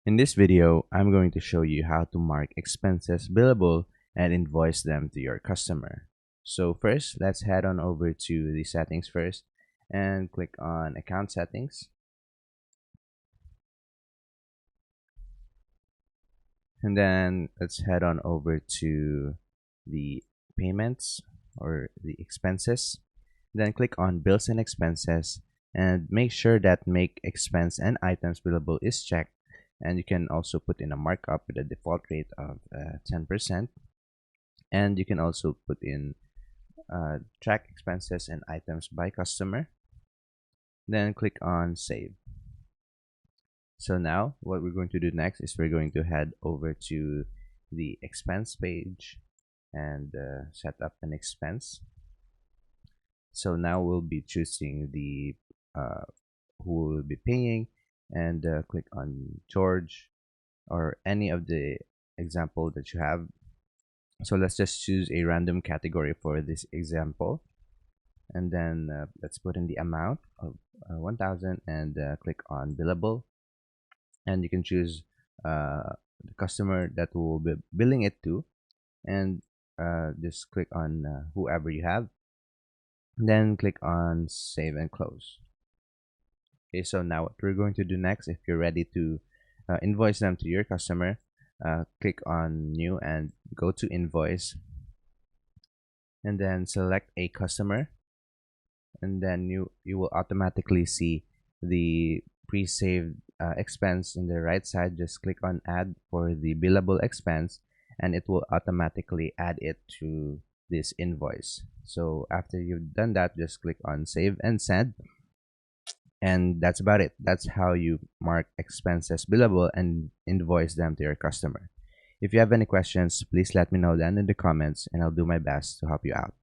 In this video, I'm going to show you how to mark expenses billable and invoice them to your customer. So first, let's head on over to the settings first and click on account settings. And then let's head on over to the payments or the expenses. Then click on bills and expenses and make sure that make expense and items billable is checked. And you can also put in a markup with a default rate of 10%. And you can also put in track expenses and items by customer. Then click on save. So now what we're going to do next is we're going to head over to the expense page and set up an expense. So now we'll be choosing the who will be paying and click on George or any of the example that you have. So let's just choose a random category for this example, and then let's put in the amount of 1000 and click on billable, and you can choose the customer that will be billing it to, and just click on whoever you have, then click on save and close. Okay, so now what we're going to do next, if you're ready to invoice them to your customer, click on new and go to invoice, and then select a customer, and then you will automatically see the pre-saved expense in the right side. Just click on add for the billable expense and it will automatically add it to this invoice. So after you've done that, just click on save and send, and that's about it. That's how you mark expenses billable and invoice them to your customer. If you have any questions, please let me know down in the comments and I'll do my best to help you out.